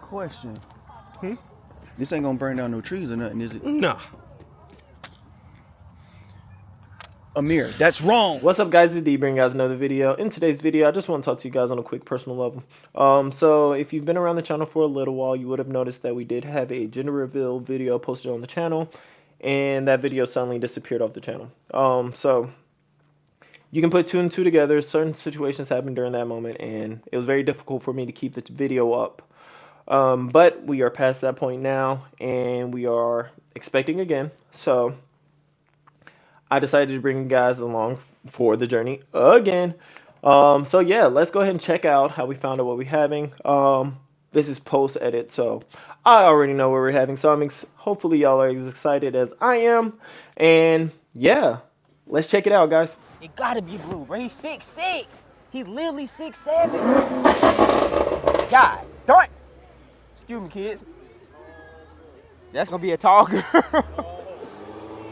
Question. This ain't gonna burn down no trees or nothing, is it? Nah. Amir, that's wrong. What's up, guys? It's D bringing you guys another video. In today's video, I just want to talk to you guys on a quick personal level. So if you've been around the channel for a little while, you would have noticed that we did have a gender reveal video posted on the channel, and that video suddenly disappeared off the channel. So you can put two and two together. Certain situations happened during that moment, and it was very difficult for me to keep the video up. But we are past that point now, and we are expecting again. So I decided to bring you guys along for the journey again. So yeah, let's go ahead and check out how we found out what we're having. This is post edit, so I already know what we're having. So hopefully y'all are as excited as I am. And yeah, let's check it out, guys. It gotta be Blue, bro. He's 6'6". He's literally 6'7". God darn. Excuse me, kids. That's gonna be a tall girl.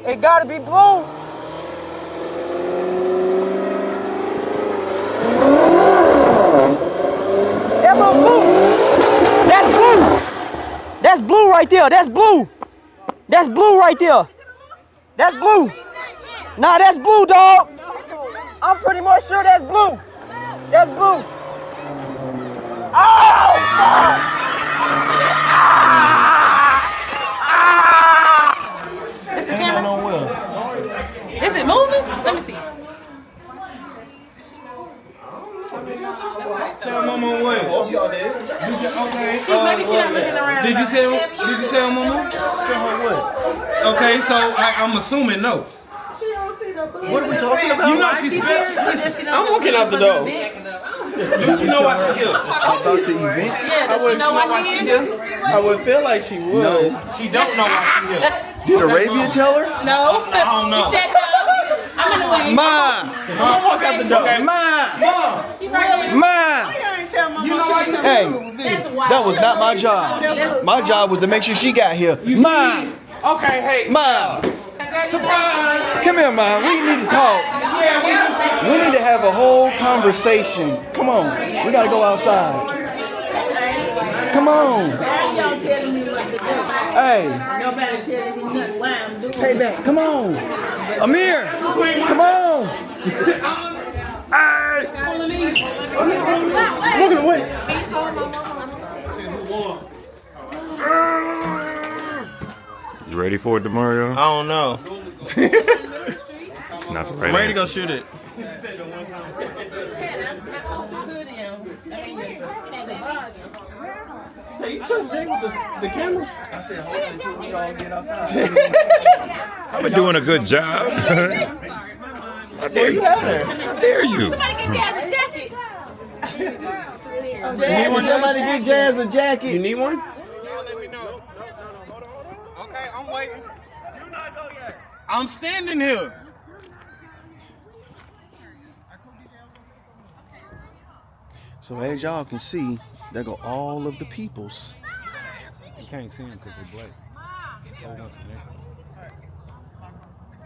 It gotta be Blue. That's Blue. That's Blue. That's Blue right there. That's Blue. That's Blue right there. That's Blue. Nah, that's Blue, dog. I'm pretty much sure that's Blue. That's Blue. Oh, fuck. Is the camera on well? Is it moving? Let me see. Tell Mama when. Hope y'all did. Okay. Maybe she's not looking around. Did you tell Mama? Tell her what? Okay, so I'm assuming no. What are we talking about? You know she said. I'm walking out the door. Do she know why she here? About the event? Yeah, does she know why she here? I would feel like she would. No. She don't know why she here. Did Arabia tell her? No. I don't know. She said no. I'm in the way. Ma! Mom, walk out the door. Ma! She right here. Ma! Hey, That's wild. that was not my job. My job was to make sure she got here. Ma! Okay, hey. Ma! Surprise! Come here, Ma. We need to talk. We need to have a whole conversation. Come on. We gotta go outside. Come on. Y'all telling me what to do. Hey, Nobody telling me nothing why I'm doing hey back. Come on. Amir. Come on. Look at the way. You ready for it, DeMario? I don't know. It's not the right I'm ready to answer. go shoot it. Hey, you trust Jay with the camera? I said, hold on until we all get outside. I've been doing a good job. How dare you? How dare you? Somebody get Jazz a jacket. You need one? Okay, I'm waiting. Do not go yet. I'm standing here. So as y'all can see, there go all of the peoples. You can't see them because they're black. Whole bunch of niggas.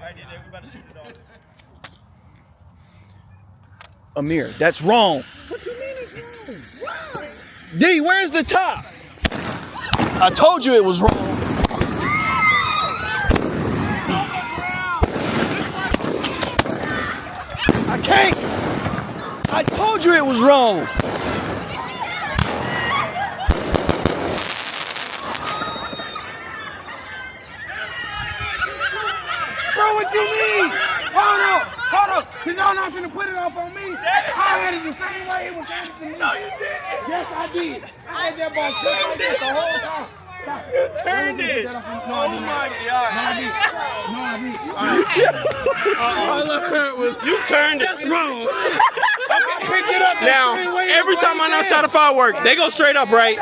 I need everybody to shoot it off. Amir, that's wrong. What you mean it's wrong? D, where's the top? I told you it was wrong. I can't. I told you it was wrong. Bro, what you mean? Hold up. Cause y'all not finna put it off on me. I had it the same way it was handed to me. No, you didn't. Yes, I did. I had that ball just like this the whole time. You turned it. Oh my God. No, I did. All I heard was you turned it. That's wrong. Pick it up. Now, every time I not shot a firework, they go straight up, right?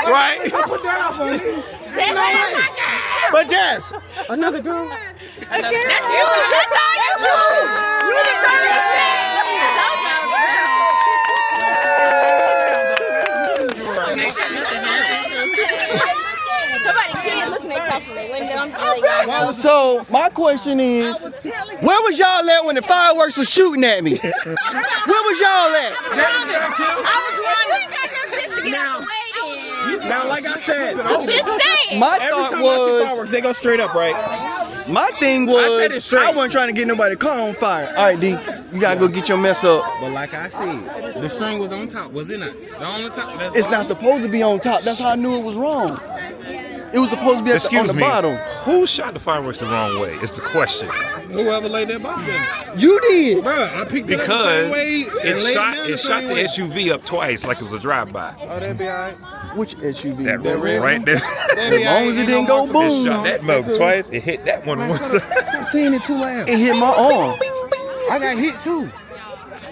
Right? Put that up on me. But Jazz, another girl. That's you. That's all you do. You determined to say. Somebody can't look at from the window. I'm telling you. So my question is, where was y'all at when the fireworks was shooting at me? Where was y'all at? I was wondering. You ain't got no sense to get out the way. Now, like I said, Just saying. My every thought time I see was, fireworks, they go straight up, right? my thing I said it was, straight. I wasn't trying to get nobody car on fire. All right, D, you gotta go get your mess up. But like I said, the string was on top, was it not? It's on the top. That's It's not supposed to be on top. That's how I knew it was wrong. It was supposed to be on Excuse the me. bottom. Who shot the fireworks the wrong way? Is the question. whoever laid that box there. You did. Bro, I picked it up the Because same way and it laid shot down it shot same the way. SUV up twice like it was a drive-by. Oh, that'd be alright. Which SUV? That That red right there. As long as it didn't go It boom. shot that mug twice. It hit that one once. Stop saying it too loud. It hit my arm. I got hit too.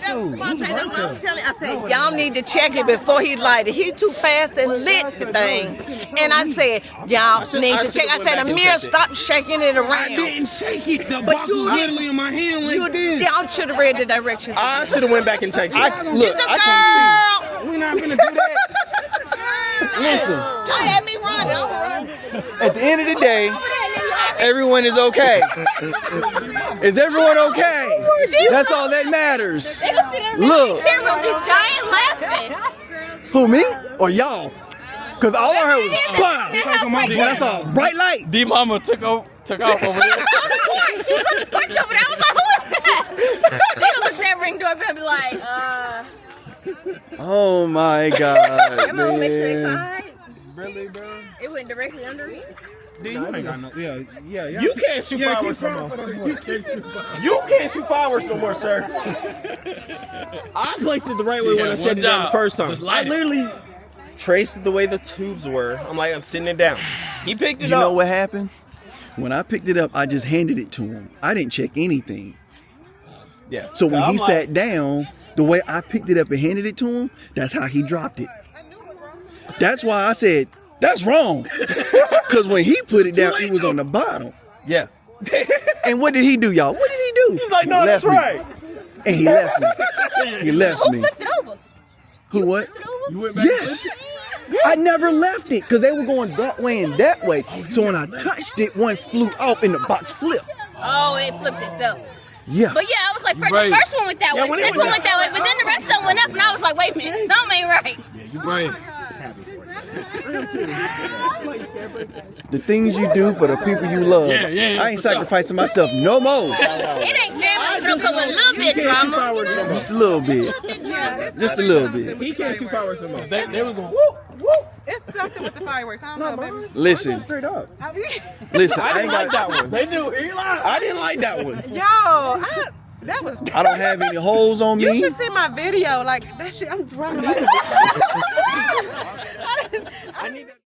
I said, y'all need to check it before he lighted. He too fast and lit the thing. And I said, y'all need to check. I said, Amir, stop shaking it around. I didn't shake it. The But box you was did- literally in my hand like this. Y'all should have read the directions. I should have went back and checked it. Look, It's a I girl. We're not gonna do that. Listen, Y'all had me run. I'm running. at the end of the day, everyone is okay. Is everyone okay? That's all that matters. They gonna sit there and Look. They're gonna be dying laughing. Who, me or y'all? Because all I heard was That house right Boy, there. that's all. Bright light. D Mama took off over there. She was on the porch over there. I was like, who is that? She gonna look at that ring doorbell and be like, Oh my God, I'm gonna make sure they man. cried. Really, bro? It went directly under me. You ain't got no. Yeah. You can't shoot fireworks no more. You can't shoot fireworks no more, sir. I placed it the right way when I set it down the first time. I literally traced it the way the tubes were. I'm sitting it down. He picked it You up. know what happened? When I picked it up, I just handed it to him. I didn't check anything. Yeah. So when I'm he like- sat down, the way I picked it up and handed it to him, that's how he dropped it. That's why I said, that's wrong. Because when he put it down, it was on the bottom. Yeah. And what did he do, y'all? What did he do? He's like, no, He that's left me. right. And he left me. He left Who me. flipped it over? Who what? Flipped it over? You went back. Yes. I never left it because they were going that way and that way. So when I touched it, one flew off and the box flipped. Oh, it flipped itself. Yeah. But yeah, I was like, the first one went that way, when it second went one went that way, but then the rest of them went up, and I was like, wait a minute, something ain't right. You right. The things you do for the people you love. I ain't sacrificing myself no more. It ain't family, so come with a little bit drama. Just a little bit. Just a little bit. He can't shoot fireworks no more. They was going whoop whoop. It's something with the fireworks. I don't know, baby. Listen. Straight up. Listen. I I didn't ain't like got. that one. They do. I didn't like that one. That was. I don't have any holes on You me. should see my video. Like that shit. I'm running. Like, I need that.